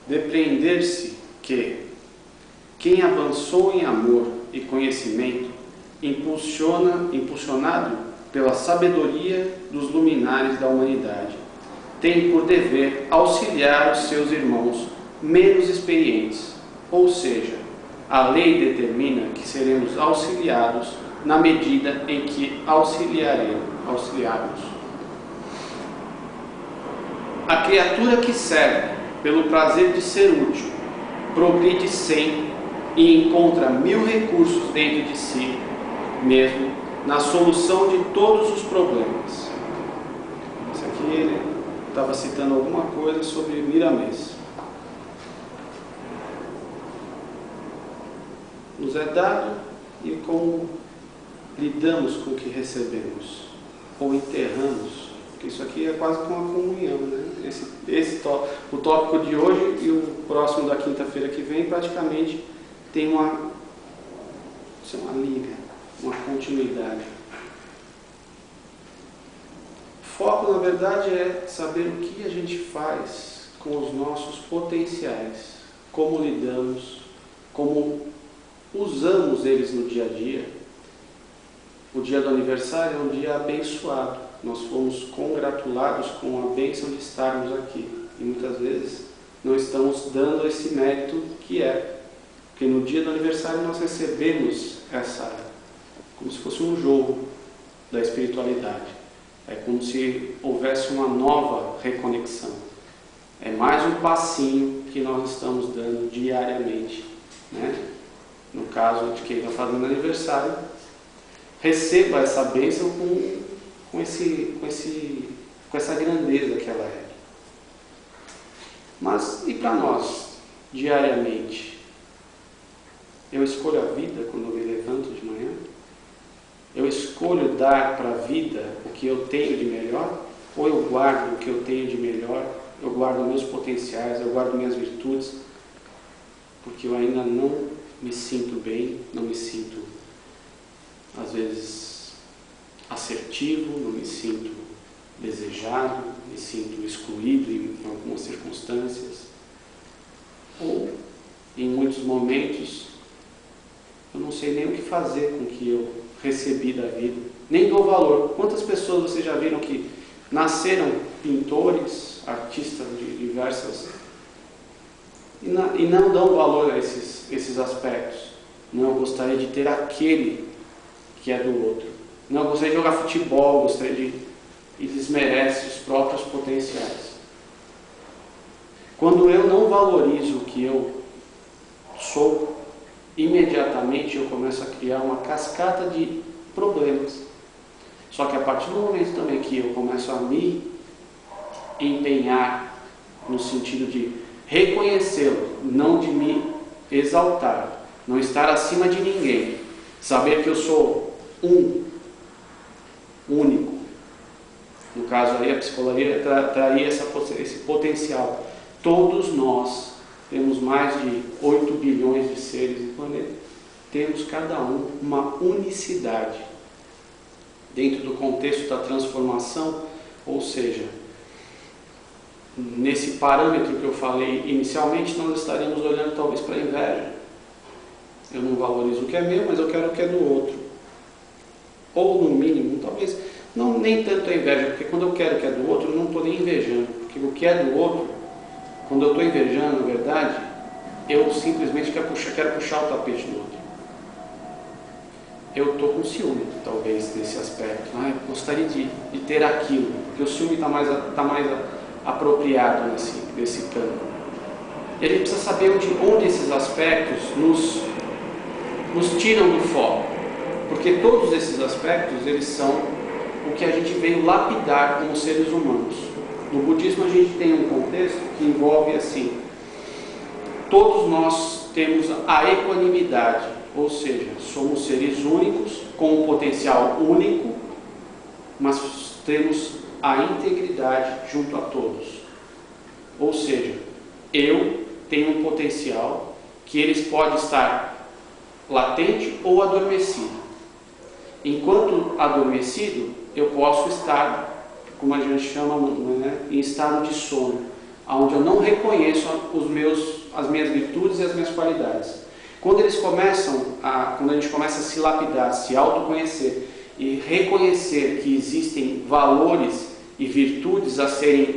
Depreender-se que quem avançou em amor e conhecimento, impulsionado pela sabedoria dos luminares da humanidade, tem por dever auxiliar os seus irmãos menos experientes, ou seja, a lei determina que seremos auxiliados na medida em que auxiliarmos. A criatura que serve pelo prazer de ser útil, progride sempre e encontra 1000 recursos dentro de si mesmo na solução de todos os problemas. Isso aqui ele estava citando alguma coisa sobre Miramês. Nos é dado e como lidamos com o que recebemos, ou enterramos, porque isso aqui é quase como uma comunhão, né? O tópico de hoje e o próximo da quinta-feira que vem praticamente tem uma liga, uma continuidade. O foco, na verdade, é saber o que a gente faz com os nossos potenciais, como lidamos, como usamos eles no dia a dia. O dia do aniversário é um dia abençoado. Nós fomos congratulados com a bênção de estarmos aqui. E muitas vezes não estamos dando esse mérito que é. Porque no dia do aniversário nós recebemos como se fosse um jogo da espiritualidade. É como se houvesse uma nova reconexão. É mais um passinho que nós estamos dando diariamente, né? No caso de quem está fazendo aniversário, receba essa bênção com essa grandeza que ela é. Mas e para nós, diariamente? Eu escolho a vida quando eu me levanto de manhã? Eu escolho dar para a vida o que eu tenho de melhor? Ou eu guardo o que eu tenho de melhor? Eu guardo meus potenciais, eu guardo minhas virtudes? Porque eu ainda não me sinto bem, não me sinto, às vezes, assertivo, não me sinto desejado, me sinto excluído em algumas circunstâncias. Ou, em muitos momentos, eu não sei nem o que fazer com o que eu recebi da vida, nem dou valor. Quantas pessoas vocês já viram que nasceram pintores, artistas de diversas, e não dão valor a esses aspectos? Não, eu gostaria de ter aquele que é do outro. Não, eu gostaria de jogar futebol, gostaria de... E desmerece os próprios potenciais. Quando eu não valorizo o que eu sou, imediatamente eu começo a criar uma cascata de problemas. Só que a partir do momento também que eu começo a me empenhar no sentido de reconhecê-lo, não de me exaltar, não estar acima de ninguém, saber que eu sou único. No caso aí a psicologia traria esse potencial. Todos nós temos mais de 8 bilhões de seres no planeta. Temos cada um uma unicidade dentro do contexto da transformação, ou seja, nesse parâmetro que eu falei inicialmente, nós estaríamos olhando talvez para a inveja. Eu não valorizo o que é meu, mas eu quero o que é do outro. Ou no mínimo, talvez, não nem tanto a inveja, porque quando eu quero o que é do outro, eu não estou nem invejando. Porque o que é do outro, quando eu estou invejando, na verdade, eu simplesmente quero puxar o tapete do outro. Eu estou com ciúme, talvez, nesse aspecto. Eu gostaria de ter aquilo, porque o ciúme está mais apropriado nesse campo. E a gente precisa saber onde esses aspectos nos tiram do foco. Porque todos esses aspectos, eles são o que a gente veio lapidar como seres humanos. No budismo a gente tem um contexto que envolve assim: todos nós temos a equanimidade, ou seja, somos seres únicos, com um potencial único, mas temos a integridade junto a todos. Ou seja, eu tenho um potencial que eles podem estar latente ou adormecido. Enquanto adormecido, eu posso estar, como a gente chama, né, em estado de sono. onde eu não reconheço as minhas virtudes e as minhas qualidades. Quando a gente começa a se lapidar, se autoconhecer e reconhecer que existem valores e virtudes a serem,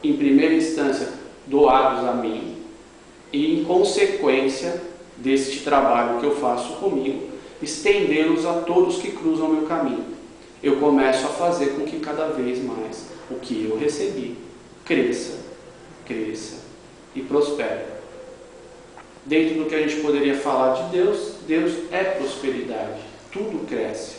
em primeira instância, doados a mim, e em consequência deste trabalho que eu faço comigo, estendê-los a todos que cruzam o meu caminho, eu começo a fazer com que cada vez mais o que eu recebi cresça e prospere. Dentro do que a gente poderia falar de Deus, Deus é prosperidade, tudo cresce.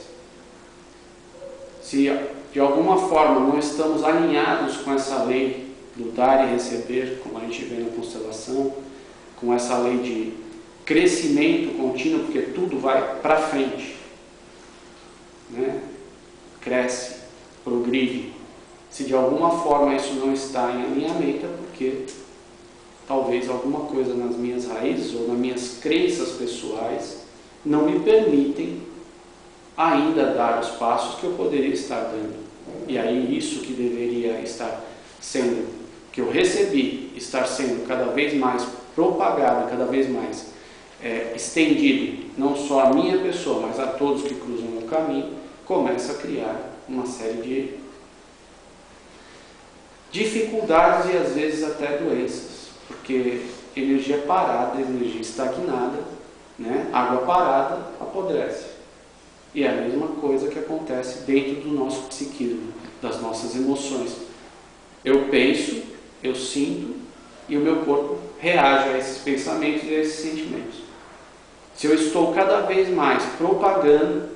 Se de alguma forma não estamos alinhados com essa lei do dar e receber, como a gente vê na constelação, com essa lei de crescimento contínuo, porque tudo vai para frente, né? Cresce, progride. Se de alguma forma isso não está em alinhamento, é porque talvez alguma coisa nas minhas raízes ou nas minhas crenças pessoais não me permitem ainda dar os passos que eu poderia estar dando. E aí isso que deveria estar sendo, que eu recebi, estar sendo cada vez mais propagado, cada vez mais estendido, não só a minha pessoa, mas a todos que cruzam o caminho, começa a criar uma série de dificuldades e às vezes até doenças, porque energia parada, energia estagnada, né? Água parada apodrece. E é a mesma coisa que acontece dentro do nosso psiquismo, das nossas emoções. Eu penso, eu sinto e o meu corpo reage a esses pensamentos e a esses sentimentos. Se eu estou cada vez mais propagando,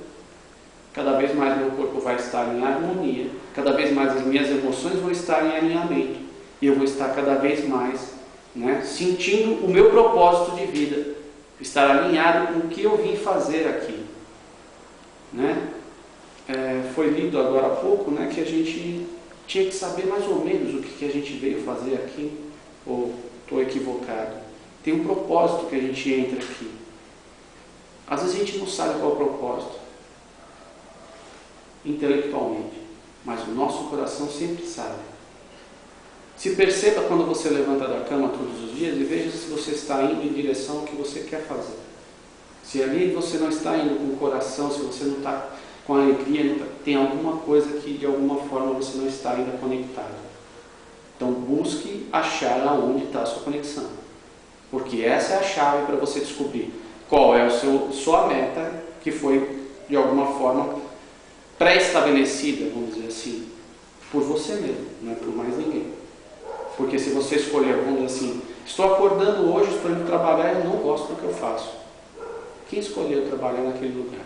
cada vez mais meu corpo vai estar em harmonia, cada vez mais as minhas emoções vão estar em alinhamento e eu vou estar cada vez mais, né, sentindo o meu propósito de vida, estar alinhado com o que eu vim fazer aqui, né? Foi lido agora há pouco, né, que a gente tinha que saber mais ou menos o que a gente veio fazer aqui, ou estou equivocado. Tem um propósito que a gente entra aqui. Às vezes a gente não sabe qual é o propósito intelectualmente, mas o nosso coração sempre sabe. Se perceba quando você levanta da cama todos os dias e veja se você está indo em direção ao que você quer fazer. Se ali você não está indo com o coração, se você não está com alegria, tem alguma coisa que de alguma forma você não está ainda conectado. Então busque achar aonde está a sua conexão, porque essa é a chave para você descobrir qual é sua meta, que foi de alguma forma pré-estabelecida, vamos dizer assim, por você mesmo, não é por mais ninguém. Porque se você escolher, vamos dizer assim, estou acordando hoje, estou indo trabalhar e eu não gosto do que eu faço. Quem escolheu trabalhar naquele lugar?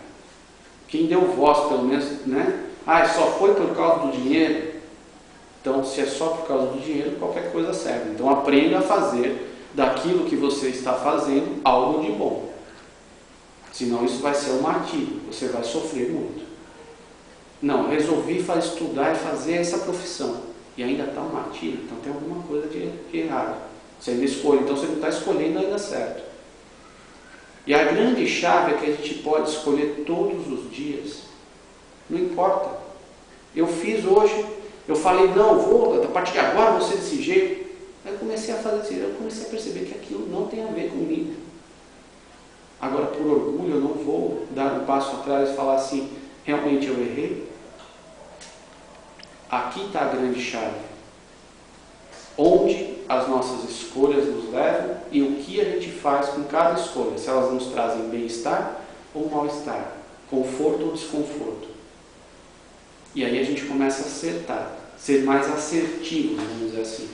Quem deu voz, pelo menos, né? Só foi por causa do dinheiro? Então, se é só por causa do dinheiro, qualquer coisa serve. Então, aprenda a fazer daquilo que você está fazendo algo de bom. Senão, isso vai ser um martírio. Você vai sofrer muito. Não, resolvi estudar e fazer essa profissão. E ainda está um martírio. Então, tem alguma coisa de errado. Você ainda escolhe. Então, você não está escolhendo ainda certo. E a grande chave é que a gente pode escolher todos os dias. Não importa. Eu fiz hoje, eu falei, não, a partir de agora vou ser desse jeito. Aí eu comecei a fazer assim, eu comecei a perceber que aquilo não tem a ver comigo. Agora, por orgulho, eu não vou dar um passo atrás e falar assim, realmente eu errei. Aqui está a grande chave. Onde as nossas escolhas nos levam e o que a gente faz com cada escolha. Se elas nos trazem bem-estar ou mal-estar, conforto ou desconforto. E aí a gente começa a acertar, ser mais assertivo, vamos dizer assim.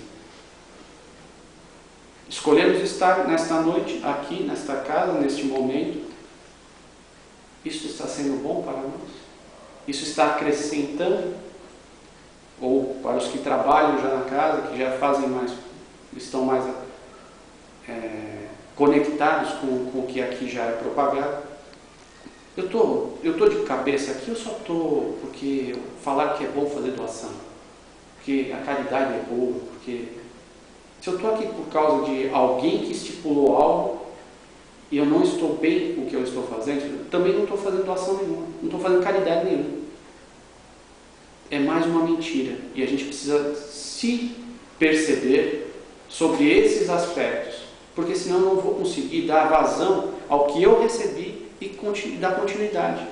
Escolhemos estar nesta noite, aqui, nesta casa, neste momento. Isso está sendo bom para nós? Isso está acrescentando? Ou para os que trabalham já na casa, que já fazem mais, estão mais conectados com o que aqui já é propagado. Eu tô de cabeça aqui, eu só estou porque falar que é bom fazer doação, porque a caridade é boa, porque se eu estou aqui por causa de alguém que estipulou algo e eu não estou bem com o que eu estou fazendo, eu também não estou fazendo doação nenhuma, não estou fazendo caridade nenhuma. É mais uma mentira e a gente precisa se perceber sobre esses aspectos, porque senão eu não vou conseguir dar vazão ao que eu recebi e dar continuidade.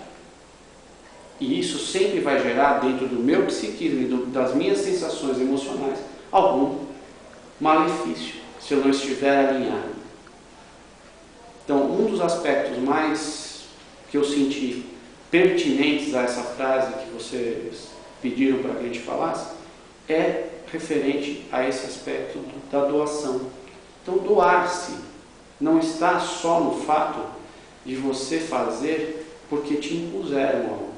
E isso sempre vai gerar, dentro do meu psiquismo e das minhas sensações emocionais, algum malefício, se eu não estiver alinhado. Então, um dos aspectos mais que eu senti pertinentes a essa frase que vocês pediram para que a gente falasse, é referente a esse aspecto da doação. Então, doar-se não está só no fato de você fazer porque te impuseram algo.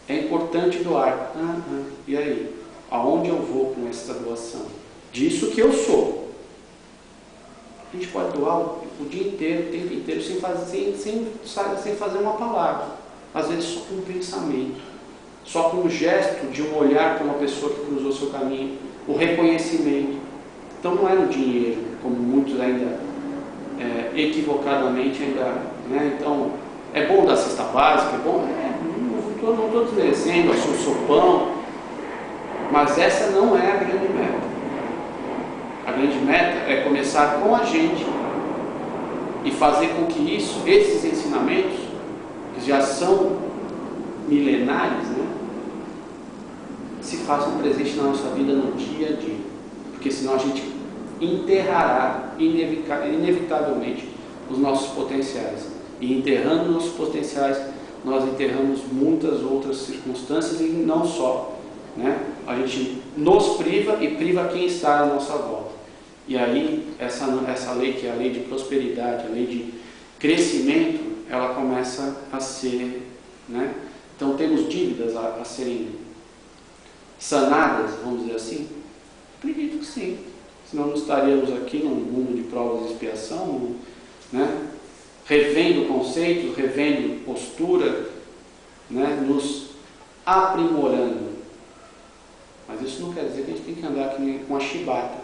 É importante doar. E aí? Aonde eu vou com essa doação? Disso que eu sou. A gente pode doar o dia inteiro, o tempo inteiro, sem fazer uma palavra. Às vezes só com um pensamento. Só com um gesto de um olhar para uma pessoa que cruzou seu caminho. O reconhecimento. Então não é no dinheiro, como muitos ainda equivocadamente ainda... Né? Então, é bom dar cesta básica, é bom... não estou desmerecendo o sopão, mas essa não é a grande meta. A grande meta é começar com a gente e fazer com que esses ensinamentos, que já são milenares, né, se façam presente na nossa vida no dia a dia. Porque senão a gente enterrará inevitavelmente os nossos potenciais. E enterrando nossos potenciais, nós enterramos muitas outras circunstâncias e não só, né? A gente nos priva e priva quem está à nossa volta. E aí, essa lei, que é a lei de prosperidade, a lei de crescimento, ela começa a ser, né? Então, temos dívidas a serem sanadas, vamos dizer assim? Acredito que sim. Senão não estaríamos aqui num mundo de provas e expiação, né? Revendo conceitos, revendo postura, né? Nos aprimorando. Mas isso não quer dizer que a gente tem que andar aqui com a chibata,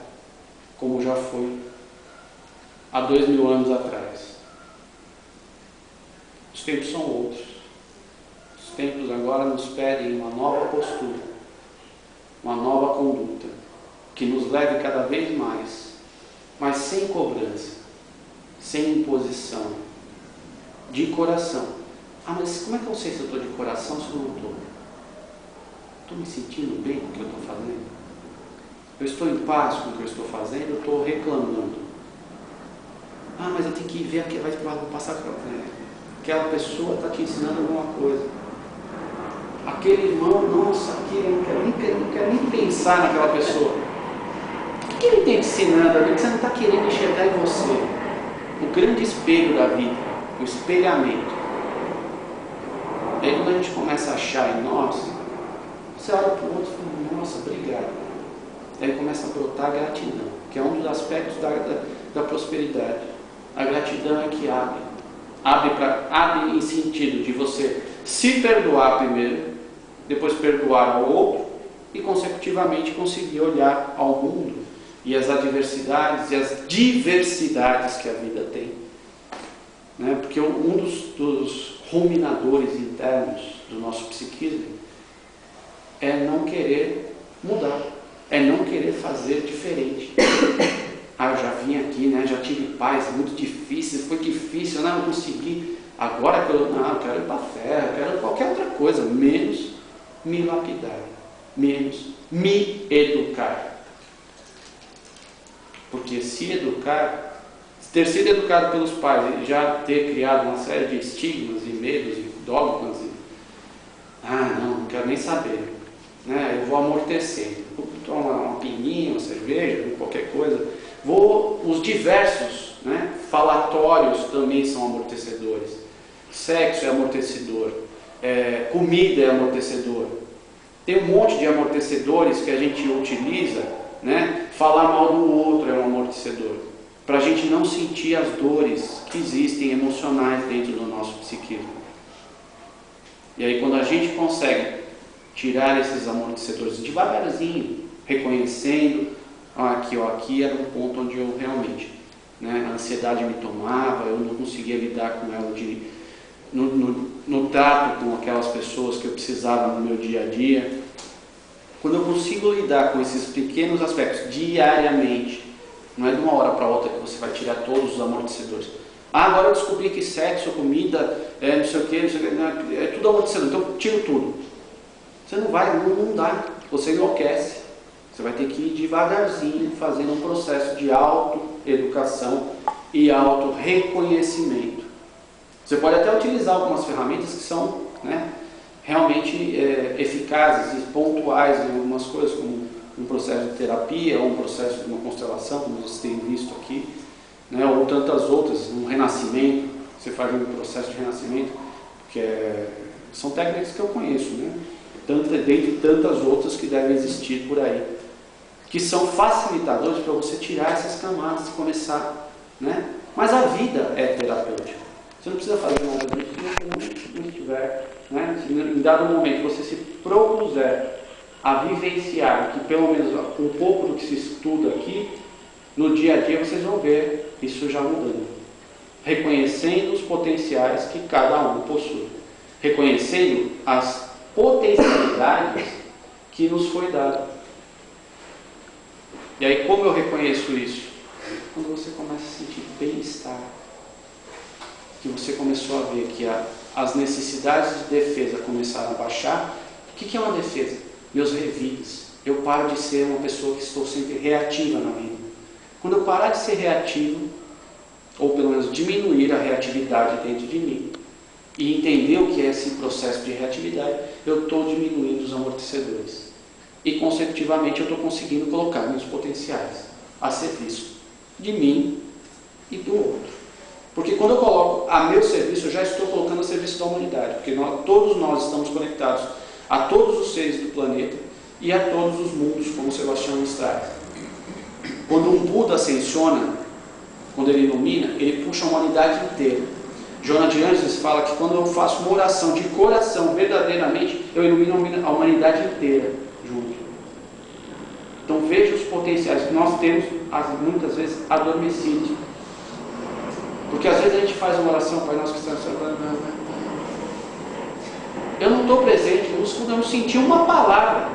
como já foi há 2000 anos atrás. Os tempos são outros. Os tempos agora nos pedem uma nova postura, uma nova conduta, que nos leve cada vez mais, mas sem cobrança, sem imposição, de coração. Mas como é que eu sei se eu estou de coração ou se eu não estou? Estou me sentindo bem com o que eu estou fazendo? Eu estou em paz com o que eu estou fazendo? Eu estou reclamando? Mas eu tenho que ver aqui, vai passar para aquela pessoa está te ensinando alguma coisa. Aquele irmão, nossa, aquele, eu não quero nem pensar naquela pessoa. O que ele tem te ensinando ali que você não está querendo enxergar em você? O grande espelho da vida, o espelhamento. E aí quando a gente começa a achar em nós, você olha para o outro e fala, nossa, obrigado. E aí começa a brotar a gratidão, que é um dos aspectos da prosperidade. A gratidão é que abre em sentido de você se perdoar primeiro, depois perdoar ao outro e consecutivamente conseguir olhar ao mundo e as adversidades e as diversidades que a vida tem, né? Porque um dos ruminadores internos do nosso psiquismo é não querer mudar, é não querer fazer diferente. Eu já vim aqui, né? Já tive paz, muito difícil, foi difícil, não consegui. Agora que eu quero ir para a fé, eu quero qualquer outra coisa, menos me lapidar, menos me educar. Porque se educar, ter sido educado pelos pais e já ter criado uma série de estigmas e medos e dogmas, não quero nem saber, né? Eu vou amortecer, vou tomar uma pininha, uma cerveja, qualquer coisa. Os diversos, né, falatórios também são amortecedores. Sexo é amortecedor, comida é amortecedor. Tem um monte de amortecedores que a gente utiliza, né? Falar mal do outro é um amortecedor, para a gente não sentir as dores que existem emocionais dentro do nosso psiquismo. E aí quando a gente consegue tirar esses amortecedores devagarzinho, reconhecendo, aqui era um ponto onde eu realmente, né, a ansiedade me tomava, eu não conseguia lidar com ela no trato com aquelas pessoas que eu precisava no meu dia a dia. Quando eu consigo lidar com esses pequenos aspectos diariamente, não é de uma hora para outra que você vai tirar todos os amortecedores. Ah, agora eu descobri que sexo, comida, não sei o que, é tudo amortecedor, então eu tiro tudo. Você não vai, não dá, você enlouquece. Você vai ter que ir devagarzinho, fazendo um processo de autoeducação e autorreconhecimento. Você pode até utilizar algumas ferramentas que são, né, realmente eficazes e pontuais em algumas coisas, como um processo de terapia ou um processo de uma constelação, como vocês têm visto aqui, né, ou tantas outras, um renascimento, você faz um processo de renascimento, que são técnicas que eu conheço, né, dentre tantas outras que devem existir por aí, que são facilitadores para você tirar essas camadas e começar, né? Mas a vida é terapêutica. Você não precisa fazer nada disso se não estiver, né? Se em dado momento você se propuser a vivenciar, que pelo menos um pouco do que se estuda aqui, no dia a dia vocês vão ver isso já mudando. Reconhecendo os potenciais que cada um possui. Reconhecendo as potencialidades que nos foi dado. E aí, como eu reconheço isso? Quando você começa a sentir bem-estar, que você começou a ver que as necessidades de defesa começaram a baixar. O que é uma defesa? Meus revides. Eu paro de ser uma pessoa que estou sempre reativa na vida. Quando eu parar de ser reativo, ou pelo menos diminuir a reatividade dentro de mim, e entender o que é esse processo de reatividade, eu estou diminuindo os amortecedores. E, consecutivamente, eu estou conseguindo colocar meus potenciais a serviço de mim e do outro. Porque quando eu coloco a meu serviço, eu já estou colocando a serviço da humanidade. Porque todos nós estamos conectados a todos os seres do planeta e a todos os mundos, como Sebastião nos traz. Quando um Buda ascensiona, quando ele ilumina, ele puxa a humanidade inteira. Joana de Ângeles fala que quando eu faço uma oração de coração, verdadeiramente, eu ilumino a humanidade inteira junto. Então veja os potenciais que nós temos, muitas vezes, adormecidos. Porque às vezes a gente faz uma oração, Pai Nosso que está no céu, eu não estou presente, eu não senti uma palavra.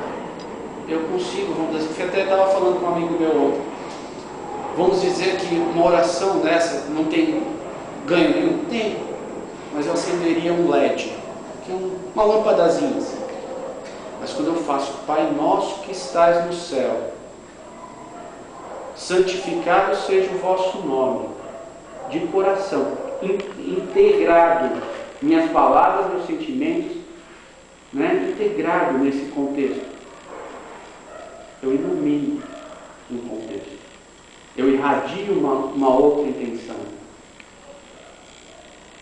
Eu consigo, vamos dizer, eu até estava falando com um amigo meu ontem. Vamos dizer que uma oração dessa não tem ganho nenhum? Tem. Mas eu acenderia um LED, que é uma lâmpadazinha assim. Mas quando eu faço, Pai Nosso que estás no céu, santificado seja o vosso nome, de coração, integrado, minhas palavras, meus sentimentos, né, integrado nesse contexto. Eu ilumino um contexto. Eu irradio uma outra intenção.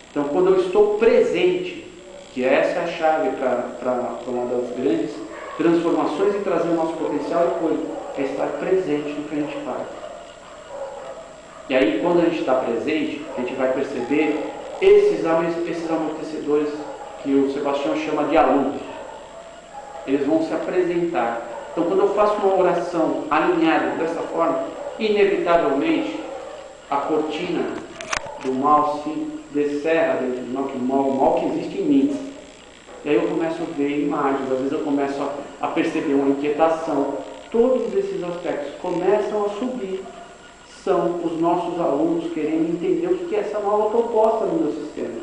Então, quando eu estou presente, que essa é a chave para uma das grandes transformações e trazer o nosso potencial e coisa, é estar presente no que a gente faz. E aí, quando a gente está presente, a gente vai perceber esses amortecedores que o Sebastião chama de alunos. Eles vão se apresentar. Então, quando eu faço uma oração alinhada dessa forma, inevitavelmente a cortina do mal se descerra dentro do mal, o mal que existe em mim. E aí eu começo a ver imagens, às vezes eu começo a perceber uma inquietação. Todos esses aspectos começam a subir. São os nossos alunos querendo entender o que é essa nova proposta no meu sistema.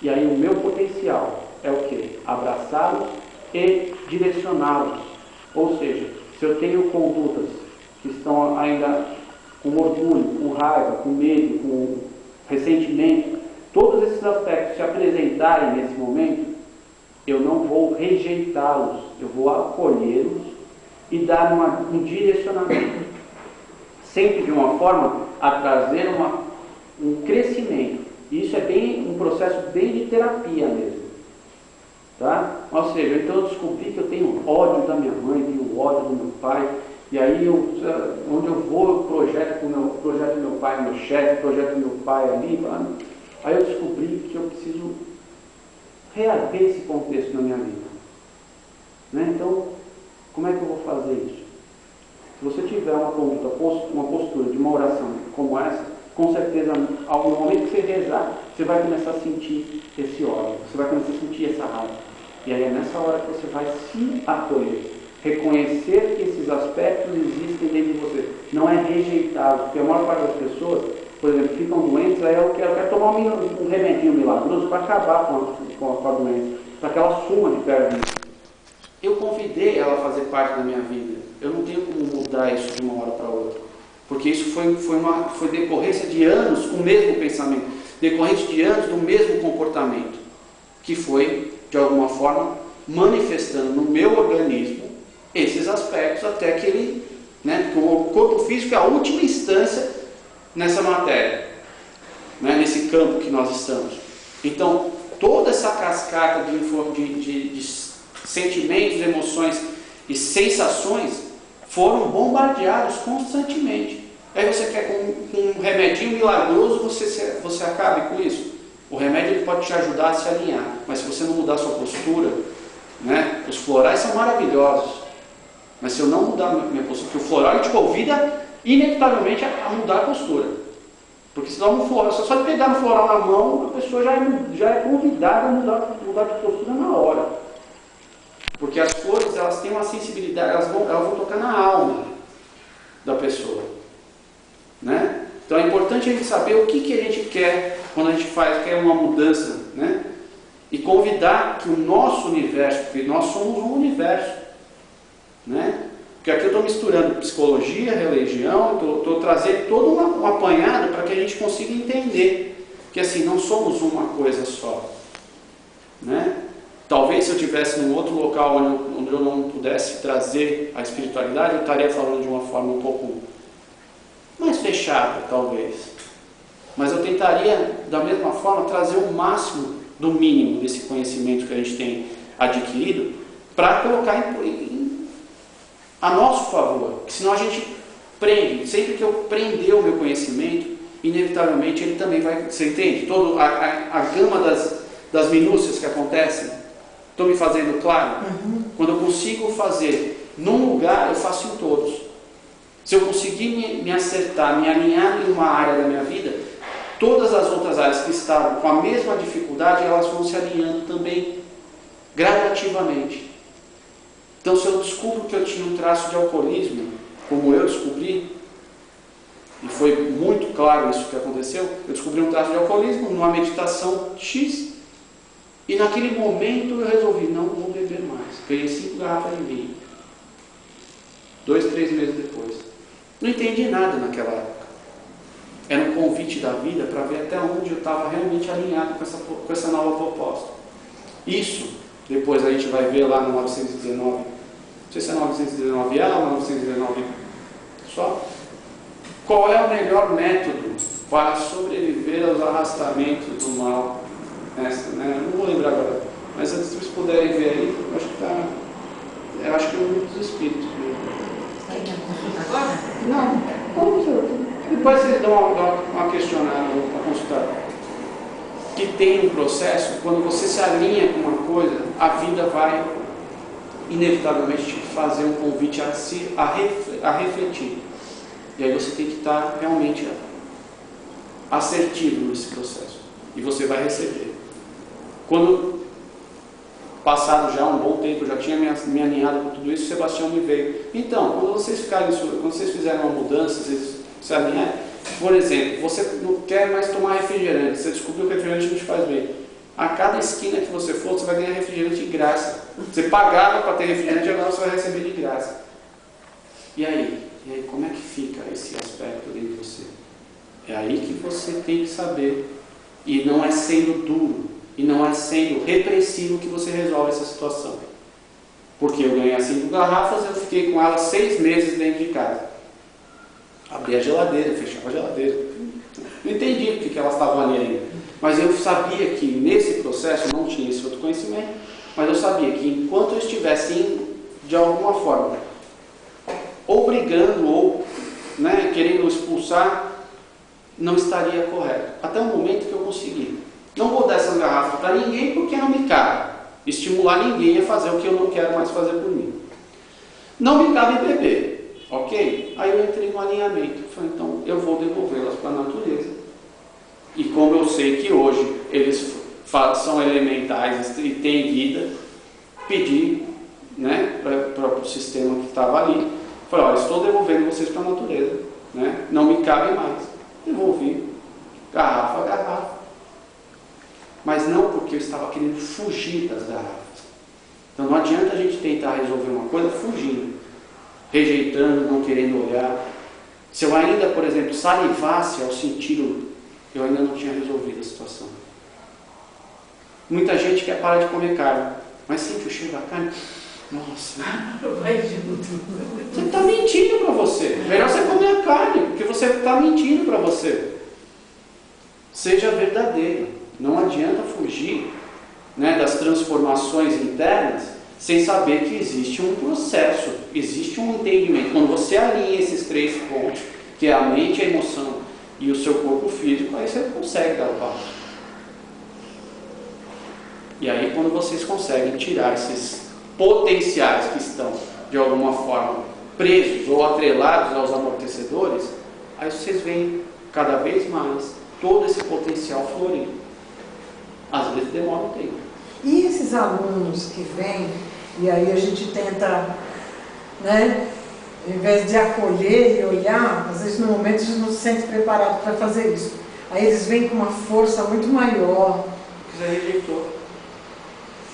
E aí o meu potencial é o quê? Abraçá-los e direcioná-los. Ou seja, se eu tenho condutas que estão ainda com orgulho, com raiva, com medo, com ressentimento, todos esses aspectos se apresentarem nesse momento, eu não vou rejeitá-los, eu vou acolhê-los e dar um direcionamento. Sempre de uma forma a trazer um crescimento. E isso é um processo bem de terapia mesmo. Tá? Ou seja, então eu descobri que eu tenho ódio da minha mãe, tenho ódio do meu pai, e aí onde eu vou, eu projeto meu pai, meu chefe, projeto meu pai ali. Aí eu descobri que eu preciso reaver esse contexto na minha vida. Né? Então, como é que eu vou fazer isso? Se você tiver uma conduta, uma postura de uma oração como essa, com certeza, no momento que você rezar, você vai começar a sentir esse ódio, você vai começar a sentir essa raiva. E aí é nessa hora que você vai se acolher. Reconhecer que esses aspectos existem dentro de você. Não é rejeitá-los, porque a maior parte das pessoas, por exemplo, ficam doentes, aí eu quero tomar um remedinho milagroso para acabar com a doença, para que ela suma de perto de mim. Eu convidei ela a fazer parte da minha vida. Eu não tenho como mudar isso de uma hora para outra. Porque isso foi decorrência de anos com o mesmo pensamento, decorrência de anos do mesmo comportamento, que foi, de alguma forma, manifestando no meu organismo esses aspectos até que ele, porque o corpo físico é a última instância nessa matéria, nesse campo que nós estamos. Então, toda essa cascata de sentimentos, emoções e sensações foram bombardeados constantemente. Aí você quer com um remedinho milagroso você acabe com isso. O remédio ele pode te ajudar a se alinhar, mas se você não mudar a sua postura, os florais são maravilhosos, mas se eu não mudar a minha postura, porque o floral te convida inevitavelmente a mudar a postura. Porque se dá um floral, só de pegar no floral na mão, a pessoa já é convidada a mudar de postura na hora. Porque as flores, elas têm uma sensibilidade, elas vão tocar na alma da pessoa. Então é importante a gente saber o que a gente quer quando a gente quer uma mudança, e convidar que o nosso universo, porque nós somos um universo, porque aqui eu estou misturando psicologia, religião, estou trazendo todo um apanhado para que a gente consiga entender que assim, não somos uma coisa só. Talvez se eu estivesse num outro local onde eu não pudesse trazer a espiritualidade, eu estaria falando de uma forma um pouco mais fechada, talvez. Mas eu tentaria, da mesma forma, trazer o máximo do mínimo desse conhecimento que a gente tem adquirido para colocar a nosso favor. Porque senão a gente prende. Sempre que eu prender o meu conhecimento, inevitavelmente ele também vai... Você entende? Toda a gama das minúcias que acontecem. Estou me fazendo claro? Quando eu consigo fazer num lugar, eu faço em todos. Se eu conseguir me acertar, me alinhar em uma área da minha vida, todas as outras áreas que estavam com a mesma dificuldade, elas vão se alinhando também, gradativamente. Então, se eu descubro que eu tinha um traço de alcoolismo, como eu descobri, e foi muito claro isso que aconteceu, eu descobri um traço de alcoolismo numa meditação X, e naquele momento eu resolvi, não vou beber mais. Ganhei 5 garrafas de vinho. 2, 3 meses depois. Não entendi nada naquela época. Era um convite da vida para ver até onde eu estava realmente alinhado com essa nova proposta. Isso, depois a gente vai ver lá no 919, não sei se é 919A ou 919 só. Qual é o melhor método para sobreviver aos arrastamentos do mal? Não vou lembrar agora, mas se vocês puderem ver aí, eu acho que é o livro dos Espíritos mesmo. Agora? Não, depois vocês dão uma questionada, uma consultada. Que tem um processo, quando você se alinha com uma coisa, a vida vai inevitavelmente te fazer um convite a refletir. E aí você tem que estar realmente assertivo nesse processo. E você vai receber. Quando, passado já um bom tempo, eu já tinha me alinhado com tudo isso, o Sebastião me veio. Então, quando vocês fizerem uma mudança, vocês se alinharem, por exemplo, você não quer mais tomar refrigerante, você descobriu que o refrigerante não te faz bem. A cada esquina que você for, você vai ganhar refrigerante de graça. Você pagava para ter refrigerante, agora você vai receber de graça. E aí, como é que fica esse aspecto dentro de você? É aí que você tem que saber. E não é sendo duro, e não é sendo repressivo que você resolve essa situação. Porque eu ganhei 5 garrafas, eu fiquei com elas 6 meses dentro de casa. Abri a geladeira, fechava a geladeira. Não entendi porque elas estavam ali ainda. Mas eu sabia que nesse processo, não tinha esse outro conhecimento, mas eu sabia que enquanto eu estivesse indo, de alguma forma, obrigando ou querendo expulsar, não estaria correto. Até o momento que eu consegui. Não vou dar essas garrafas para ninguém porque não me cabe. Estimular ninguém a fazer o que eu não quero mais fazer por mim. Não me cabe beber. Ok? Aí eu entrei no alinhamento. Falei, então eu vou devolvê-las para a natureza. E como eu sei que hoje eles são elementais e têm vida, pedi, né, para o sistema que estava ali, falei, olha, estou devolvendo vocês para a natureza, né, não me cabe mais. Devolvi, garrafa a garrafa. Mas não porque eu estava querendo fugir das garrafas. Então não adianta a gente tentar resolver uma coisa fugindo, rejeitando, não querendo olhar. Se eu ainda, por exemplo, salivasse ao sentido, eu ainda não tinha resolvido a situação. Muita gente quer parar de comer carne, mas sente o cheiro da carne. Nossa, você está mentindo para você. Melhor você comer a carne, porque você está mentindo para você. Seja verdadeiro. Não adianta fugir, né, das transformações internas sem saber que existe um processo, existe um entendimento. Quando você alinha esses 3 pontos, que é a mente, a emoção e o seu corpo físico, aí você consegue dar o passo. E aí quando vocês conseguem tirar esses potenciais que estão de alguma forma presos ou atrelados aos amortecedores, aí vocês veem cada vez mais todo esse potencial florindo. Às vezes demora um tempo. E esses alunos que vêm, e aí a gente tenta, né, em vez de acolher e olhar, às vezes no momento a gente não se sente preparado para fazer isso. Aí eles vêm com uma força muito maior. Você rejeitou.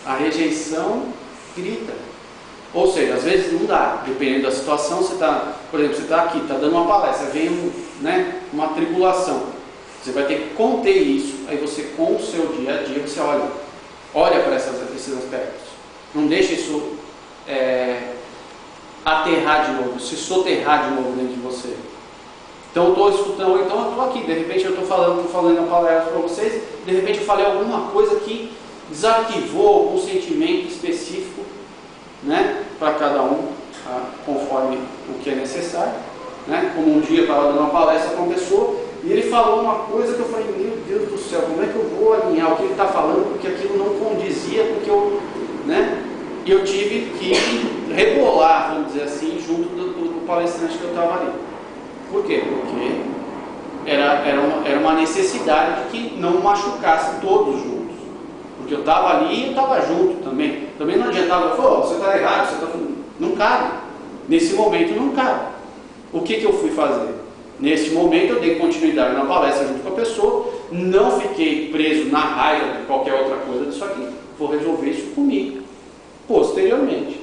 A rejeição grita. Ou seja, às vezes não dá, dependendo da situação. Você está, por exemplo, você está aqui, está dando uma palestra, vem uma tribulação. Você vai ter que conter isso. Aí você, com o seu dia a dia, você olha para esses aspectos. Não deixa isso aterrar de novo, se soterrar de novo dentro de você. Então eu estou escutando, então eu estou aqui, de repente eu estou falando a palestra para vocês, de repente eu falei alguma coisa que desarquivou algum sentimento específico, né, para cada um, conforme o que é necessário, né? Como um dia eu estava dando uma palestra para uma pessoa e ele falou uma coisa que eu falei, meu Deus do céu, como é que eu vou alinhar o que ele está falando, porque aquilo não condizia com o que eu, né? E eu tive que rebolar, vamos dizer assim, junto do palestrante que eu estava ali. Por quê? Porque era uma necessidade de que não machucasse todos juntos. Porque eu estava ali e eu estava junto também. Também não adiantava, você está errado, você está... Não cabe. Nesse momento não cabe. O que eu fui fazer? Nesse momento eu dei continuidade na palestra junto com a pessoa, não fiquei preso na raiva de qualquer outra coisa disso aqui. Vou resolver isso comigo, posteriormente.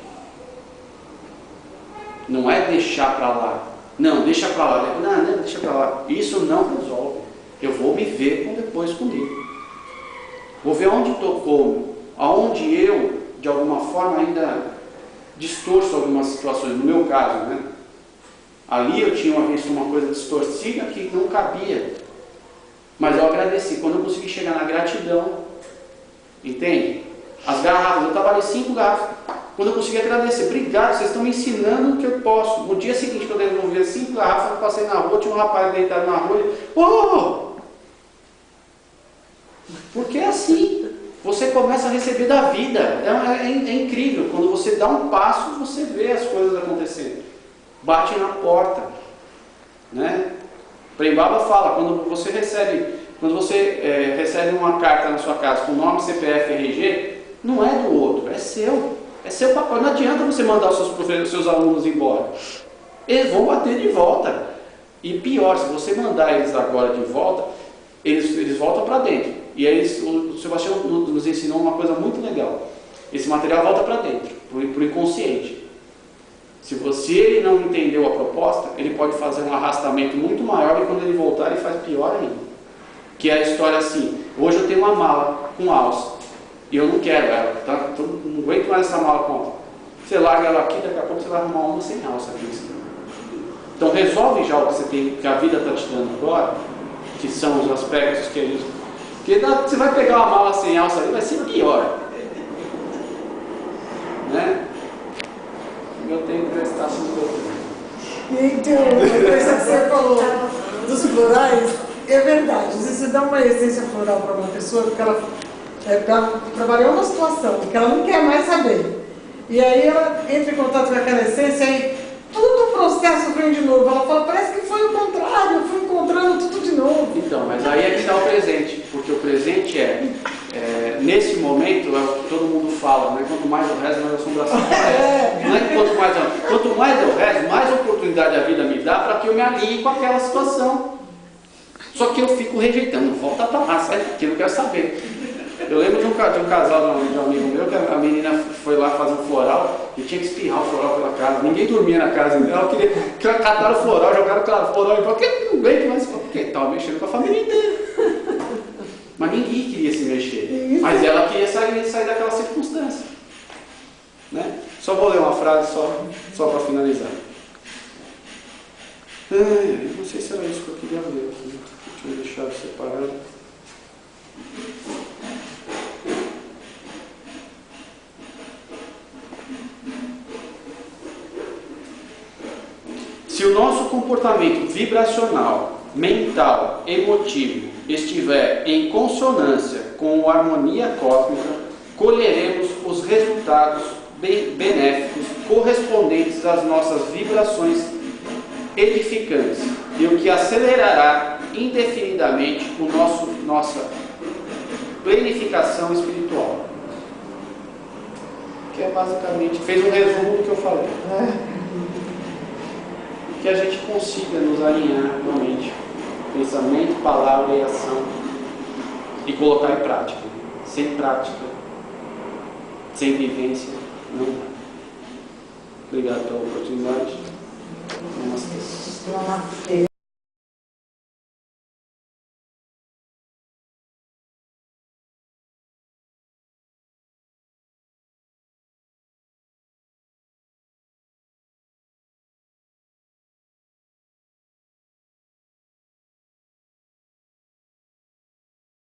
Não é deixar para lá. Não, deixa para lá. Não, deixa para lá. Isso não resolve. Eu vou me ver depois comigo. Vou ver onde tocou, aonde eu, de alguma forma, ainda distorço algumas situações. No meu caso, né? Ali eu tinha visto uma coisa distorcida que não cabia. Mas eu agradeci. Quando eu consegui chegar na gratidão, entende? As garrafas, eu estava ali 5 garrafas. Quando eu consegui agradecer, obrigado, vocês estão me ensinando o que eu posso. No dia seguinte que eu devolvi as 5 garrafas, eu passei na rua, tinha um rapaz deitado na rua e porque é assim, você começa a receber da vida. É incrível, quando você dá um passo, você vê as coisas acontecendo. Bate na porta, né? Prembaba fala, quando você recebe uma carta na sua casa com nome, CPF, RG, não é do outro, é seu. É seu papel. Não adianta você mandar os seus alunos embora. Eles vão bater de volta. E pior, se você mandar eles agora de volta, eles voltam para dentro. E aí o Sebastião nos ensinou uma coisa muito legal. Esse material volta para dentro, para o inconsciente. Se ele não entendeu a proposta, ele pode fazer um arrastamento muito maior e quando ele voltar ele faz pior ainda. Que é a história assim, hoje eu tenho uma mala com alça e eu não quero ela, tá? Então, não aguento mais essa mala com alça. Você larga ela aqui, daqui a pouco você vai arrumar uma sem alça aqui. Então resolve já o que você tem, que a vida está te dando agora, que são os aspectos que eles... Porque você vai pegar uma mala sem alça ali, vai ser pior. Né? Eu tenho que prestar atenção. Então, a coisa que você falou dos florais, é verdade. Às vezes você dá uma essência floral para uma pessoa porque ela trabalhou uma situação que ela não quer mais saber. E aí ela entra em contato com aquela essência e todo o processo vem de novo. Ela fala, parece que foi o contrário, eu fui encontrando tudo de novo. Então, mas aí é que está o presente. Porque o presente nesse momento, é o que todo mundo fala, né? Quanto mais eu rezo, mais assombração aparece. Não é que quanto mais eu rezo, mais oportunidade a vida me dá para que eu me alinhe com aquela situação. Só que eu fico rejeitando, volta para lá, sai daqui, eu não quero saber. Eu lembro de um casal de um amigo meu, que a menina foi lá fazer um floral e tinha que espirrar o floral pela casa. Ninguém dormia na casa dela, queria catar o floral, jogaram o floral e por que não aguento mais? Porque estava mexendo com a família inteira. Mas ninguém queria se mexer. Mas ela queria sair daquela circunstância. Né? Só vou ler uma frase só para finalizar. Não sei se era isso que eu queria ler aqui. Deixa eu deixar separado. Se o nosso comportamento vibracional, mental, emotivo estiver em consonância com a harmonia cósmica, colheremos os resultados benéficos correspondentes às nossas vibrações edificantes, e o que acelerará indefinidamente nossa planificação espiritual. Que é basicamente, fez um resumo do que eu falei. Que a gente consiga nos alinhar realmente, pensamento, palavra e ação, e colocar em prática. Sem prática, sem vivência, não dá. Obrigado pela oportunidade. Namastê.